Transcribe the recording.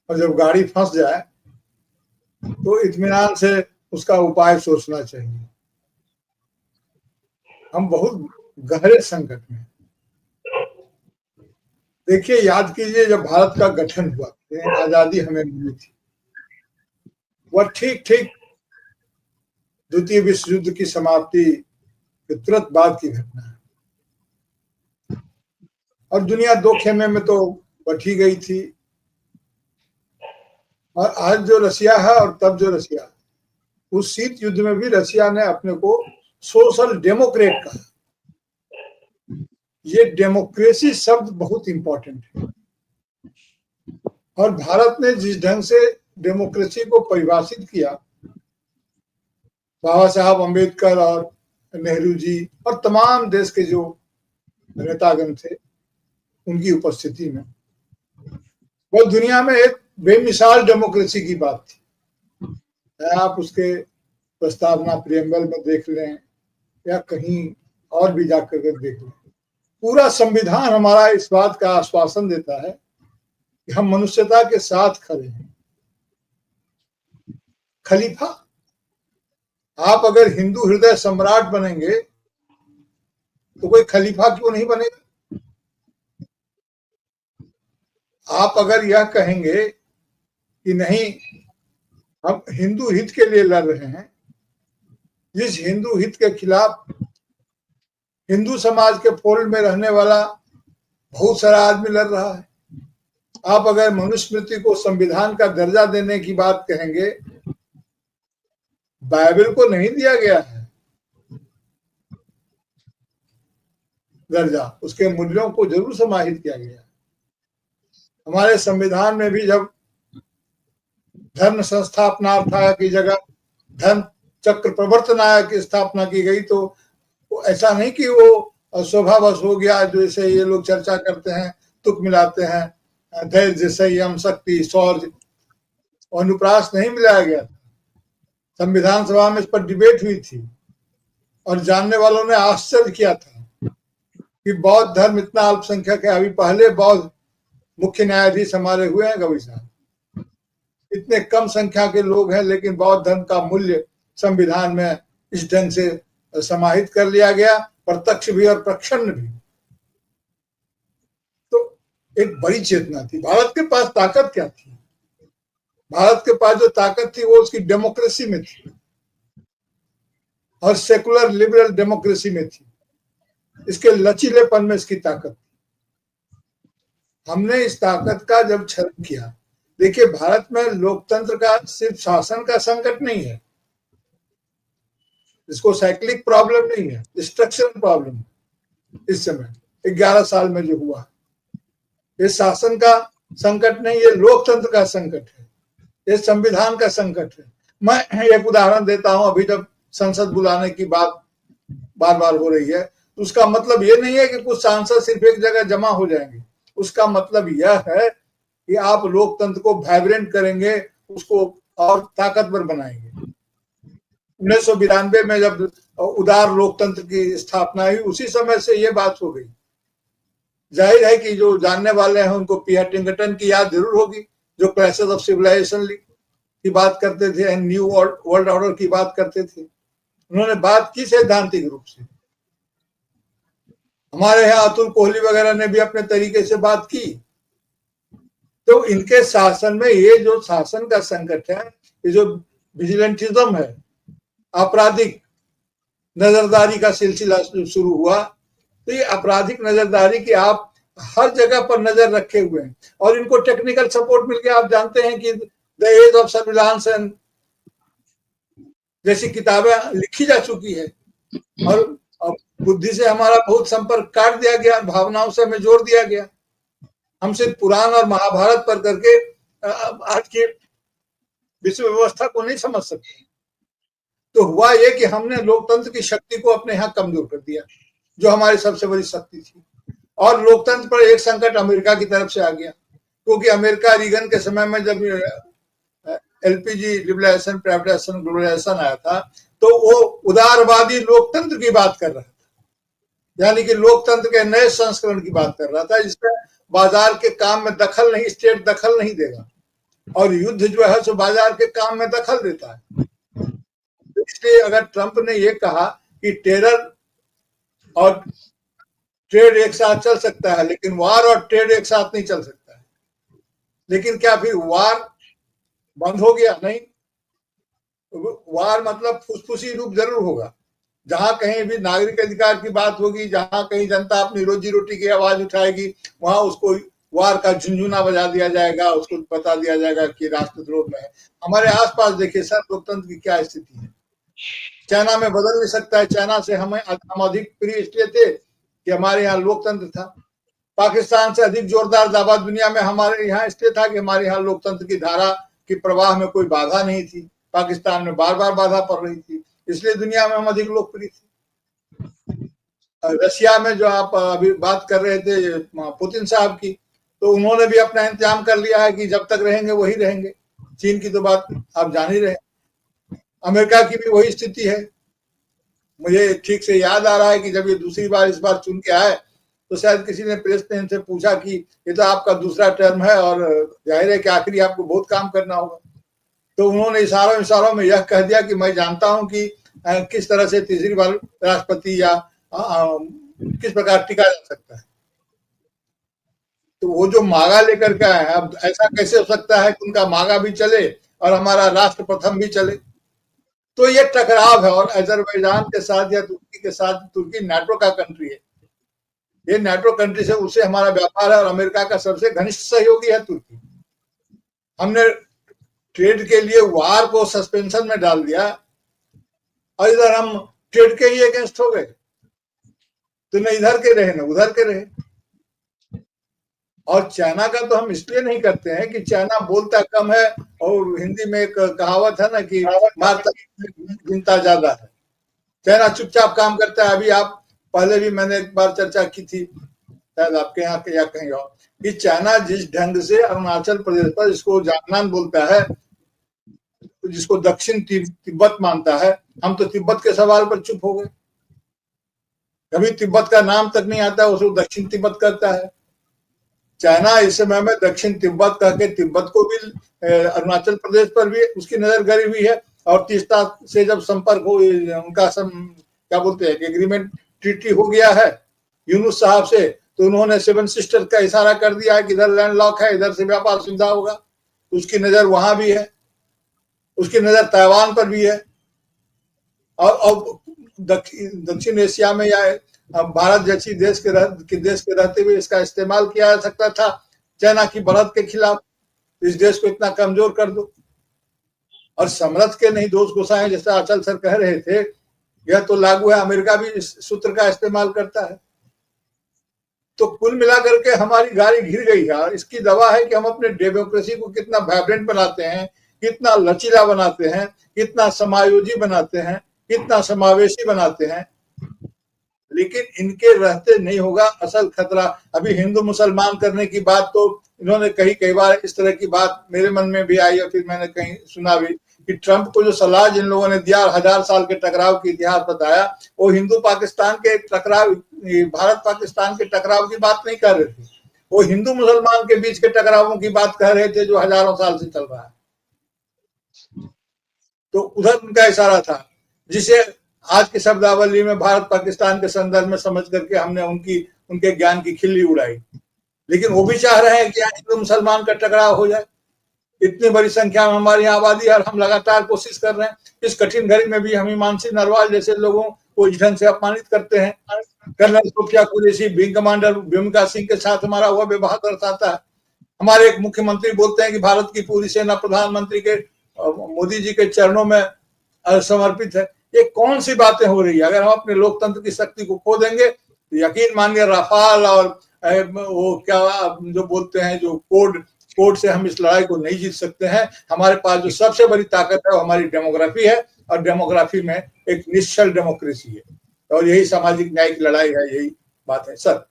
और जब गाड़ी फंस जाए तो इत्मीनान से उसका उपाय सोचना चाहिए। हम बहुत गहरे संकट में। देखिए, याद कीजिए, जब भारत का गठन हुआ, आजादी हमें मिली थी, वह ठीक ठीक द्वितीय विश्व युद्ध की समाप्ति के तुरंत बाद की घटना है। और दुनिया दो खेमे में तो बंटी गई थी। और आज जो रसिया है और तब जो रसिया है, उस शीत युद्ध में भी रसिया ने अपने को सोशल डेमोक्रेट कहा। ये डेमोक्रेसी शब्द बहुत इंपॉर्टेंट है। और भारत ने जिस ढंग से डेमोक्रेसी को परिभाषित किया, बाबा साहब अम्बेडकर और नेहरू जी और तमाम देश के जो नेतागण थे, उनकी उपस्थिति में, वह दुनिया में एक बेमिसाल डेमोक्रेसी की बात थी। आप उसके प्रस्तावना प्रियम्बल में देख लें या कहीं और भी जाकर के देख लें, पूरा संविधान हमारा इस बात का आश्वासन देता है कि हम मनुष्यता के साथ खड़े हैं। खलीफा, आप अगर हिंदू हृदय सम्राट बनेंगे तो कोई खलीफा क्यों नहीं बनेगा? आप अगर यह कहेंगे कि नहीं, हम हिंदू हित के लिए लड़ रहे हैं, जिस हिंदू हित के खिलाफ हिंदू समाज के फोल्ड में रहने वाला बहुत सारा आदमी लड़ रहा है, आप अगर मनुस्मृति को संविधान का दर्जा देने की बात कहेंगे, बाइबल को नहीं दिया गया है दर्जा, उसके मूल्यों को जरूर समाहित किया गया है। हमारे संविधान में भी जब धर्म संस्थापना की जगह धर्म चक्र प्रवर्तनाय की स्थापना की गई, तो ऐसा नहीं कि वो स्वभावश हो गया, जैसे ये लोग चर्चा करते हैं, तुक मिलाते हैं, धैर्य, संयम, शक्ति, शौर्य, अनुप्रास नहीं मिलाया गया था। संविधान सभा में इस पर डिबेट हुई थी और जानने वालों ने आश्चर्य किया था कि बौद्ध धर्म इतना अल्पसंख्यक है। अभी पहले बौद्ध मुख्य न्यायाधीश हमारे हुए हैं गवई साहब। इतने कम संख्या के लोग हैं, लेकिन बौद्ध धर्म का मूल्य संविधान में इस ढंग से समाहित कर लिया गया, प्रत्यक्ष भी और प्रच्छन्न भी। तो एक बड़ी चेतना थी। भारत के पास ताकत क्या थी? भारत के पास जो ताकत थी वो उसकी डेमोक्रेसी में थी और सेकुलर लिबरल डेमोक्रेसी में थी। इसके लचीलेपन में इसकी ताकत थी। हमने इस ताकत का जब क्षरण किया, देखिए, भारत में लोकतंत्र का सिर्फ शासन का संकट नहीं है, इसको साइक्लिक प्रॉब्लम नहीं है, स्ट्रक्चरल प्रॉब्लम। इस समय 11 साल में जो हुआ, ये शासन का संकट नहीं, ये लोकतंत्र का संकट है, ये संविधान का संकट है। मैं एक उदाहरण देता हूं। अभी जब संसद बुलाने की बात बार बार हो रही है, तो उसका मतलब ये नहीं है कि कुछ सांसद सिर्फ एक जगह जमा हो जाएंगे। उसका मतलब यह है कि आप लोकतंत्र को वाइब्रेंट करेंगे, उसको और ताकतवर बनाएंगे। 1992 में जब उदार लोकतंत्र की स्थापना हुई, उसी समय से ये बात हो गई। जाहिर है कि जो जानने वाले हैं उनको पीयर टिंगटन की याद जरूर होगी, जो क्लैशेस ऑफ सिविलाइजेशन की बात करते थे, न्यू वर्ल्ड ऑर्डर की बात करते थे। उन्होंने बात की सैद्धांतिक रूप से। हमारे यहाँ अतुल कोहली वगैरह ने भी अपने तरीके से बात की। तो इनके शासन में ये जो शासन का संकट है, ये जो विजिलेंटिज्म है, आपराधिक नजरदारी का सिलसिला शुरू हुआ, तो ये आपराधिक नजरदारी की आप हर जगह पर नजर रखे हुए हैं और इनको टेक्निकल सपोर्ट मिल गया। आप जानते हैं कि the age of surveillance and जैसी किताबें लिखी जा चुकी है और बुद्धि से हमारा बहुत संपर्क काट दिया गया, भावनाओं से हमें जोड़ दिया गया। हम सिर्फ पुराण और महाभारत पर करके आज की विश्व व्यवस्था को नहीं समझ सकते। तो हुआ ये कि हमने लोकतंत्र की शक्ति को अपने यहाँ कमजोर कर दिया, जो हमारी सबसे बड़ी शक्ति थी। और लोकतंत्र पर एक संकट अमेरिका की तरफ से आ गया, क्योंकि अमेरिका रीगन के समय में जब एलपीजी, लिबरलाइजेशन, प्राइवेटाइजेशन, ग्लोबलाइजेशन आया था, तो वो उदारवादी लोकतंत्र की बात कर रहा था, यानी कि लोकतंत्र के नए संस्करण की बात कर रहा था, जिसमें बाजार के काम में दखल नहीं, स्टेट दखल नहीं देगा। और युद्ध जो है सो बाजार के काम में दखल देता है। इसलिए अगर ट्रंप ने ये कहा कि टेरर और ट्रेड एक साथ चल सकता है, लेकिन वार और ट्रेड एक साथ नहीं चल सकता है, लेकिन क्या फिर वार बंद हो गया? नहीं, वार मतलब फुसफुसी रूप जरूर होगा। जहां कहीं भी नागरिक अधिकार की बात होगी, जहां कहीं जनता अपनी रोजी रोटी की आवाज उठाएगी, वहां उसको वार का झुंझुना बजा दिया जाएगा, उसको बता दिया जाएगा कि राष्ट्रद्रोह में है। हमारे आसपास देखिए सर, लोकतंत्र की क्या स्थिति है। चाइना में बदल नहीं सकता है। चाइना से हम अधिक प्रिय इसलिए थे कि हमारे यहाँ लोकतंत्र था। पाकिस्तान से अधिक जोरदार दावा दुनिया में हमारे यहाँ इसलिए था कि हमारे यहाँ लोकतंत्र की धारा की प्रवाह में कोई बाधा नहीं थी। पाकिस्तान में बार बार बाधा पड़ रही थी, इसलिए दुनिया में हम अधिक लोकप्रिय थे। रशिया में जो आप अभी बात कर रहे थे पुतिन साहब की, तो उन्होंने भी अपना इंतजाम कर लिया है कि जब तक रहेंगे वही रहेंगे। चीन की तो बात आप जान ही रहे। अमेरिका की भी वही स्थिति है। मुझे ठीक से याद आ रहा है कि जब ये दूसरी बार इस बार चुन के आए, तो शायद किसी ने प्रेस ने इनसे पूछा कि ये तो आपका दूसरा टर्म है और जाहिर है कि आखिरी आपको बहुत काम करना होगा। तो उन्होंने इशारों में यह कह दिया कि मैं जानता हूं कि किस तरह से तीसरी बार राष्ट्रपति या किस प्रकार टिका जा सकता है। तो वो जो मागा लेकर के आए हैं, अब ऐसा कैसे हो सकता है कि उनका मागा भी चले और हमारा राष्ट्र प्रथम भी चले? तो ये टकराव है। और अजरबैजान के साथ या तुर्की के साथ, तुर्की नाटो का कंट्री है, ये नाटो कंट्री से उससे हमारा व्यापार है और अमेरिका का सबसे घनिष्ठ सहयोगी है तुर्की। हमने ट्रेड के लिए वार को सस्पेंशन में डाल दिया और इधर हम ट्रेड के ही अगेंस्ट हो गए। तो न इधर के रहे न उधर के रहे। और चाइना का तो हम इसलिए नहीं करते हैं कि चाइना बोलता कम है, और हिंदी में एक कहावत है ना कि मारता गिनता ज्यादा है। चाइना चुपचाप काम करता है। अभी आप पहले भी मैंने एक बार चर्चा की थी, शायद आपके यहाँ या कहीं और, कि चाइना जिस ढंग से अरुणाचल प्रदेश पर, जिसको जामनान बोलता है, जिसको दक्षिण तिब्बत मानता है, हम तो तिब्बत के सवाल पर चुप हो गए। कभी तिब्बत का नाम तक नहीं आता, उसको दक्षिण तिब्बत करता है। चाइना इस समय में दक्षिण तिब्बत करके तिब्बत को भी, अरुणाचल प्रदेश पर भी उसकी नजर गड़ी हुई है। और तीस्ता से जब संपर्क हो, उनका क्या बोलते हैं, एग्रीमेंट, ट्रीटी हो गया है यूनुस साहब से, तो उन्होंने सेवन सिस्टर का इशारा कर दिया है कि इधर लैंड लॉक है, इधर से व्यापार सुविधा होगा। उसकी नजर वहां भी है, उसकी नजर ताइवान पर भी है। और दक्षिण एशिया में या भारत जैसी देश के रहते हुए इसका इस्तेमाल किया जा सकता था चाइना की बढ़त के खिलाफ। इस देश को इतना कमजोर कर दो। और समर्थ के नहीं दोष गोसाएं, जैसा अचल सर कह रहे थे, यह तो लागू है। अमेरिका भी इस सूत्र का इस्तेमाल करता है। तो कुल मिलाकर के हमारी गाड़ी घिर गई है। और इसकी दवा है कि हम अपने डेमोक्रेसी को कितना वाइब्रेंट बनाते हैं, कितना लचीला बनाते हैं, कितना समायोजी बनाते हैं, कितना समावेशी बनाते हैं। लेकिन इनके रहते नहीं होगा असल खतरा। अभी हिंदू मुसलमान करने की बात तो इन्होंने कई बार इस तरह की बात मेरे मन में भी आई, और फिर मैंने कहीं सुना भी कि ट्रंप को जो सलाह जिन लोगों ने दिया, 1000 साल के टकराव की इतिहास बताया, वो हिंदू पाकिस्तान के टकराव, भारत पाकिस्तान के टकराव की बात नहीं कर रहे थे। वो हिंदू मुसलमान के बीच के टकरावों की बात कह रहे थे जो हजारों साल से चल रहा है। तो उधर उनका इशारा था, जिसे आज की शब्दावली में भारत पाकिस्तान के संदर्भ में समझ करके हमने उनके ज्ञान की खिल्ली उड़ाई। लेकिन वो भी चाह रहे हैं कि हिंदू मुसलमान का टकराव हो जाए। इतनी बड़ी संख्या में हमारी आबादी है और हम लगातार कोशिश कर रहे हैं। इस कठिन घड़ी में भी हम हिमांशी नरवाल जैसे लोगों को इस ढंग से अपमानित करते हैं। Colonel Sofiya Qureshi, wing commander Bhumika Singh के साथ हमारा हुआ व्यवहार दर्शाता है। हमारे एक मुख्यमंत्री बोलते हैं कि भारत की पूरी सेना प्रधानमंत्री के, मोदी जी के चरणों में समर्पित है। ये कौन सी बातें हो रही है? अगर हम अपने लोकतंत्र की शक्ति को खो देंगे तो यकीन मानिए राफाल और वो क्या जो बोलते हैं, जो कोड से हम इस लड़ाई को नहीं जीत सकते हैं। हमारे पास जो सबसे बड़ी ताकत है वो हमारी डेमोग्राफी है, और डेमोग्राफी में एक निश्चल डेमोक्रेसी है, और यही सामाजिक न्याय की लड़ाई है। यही बात है सर।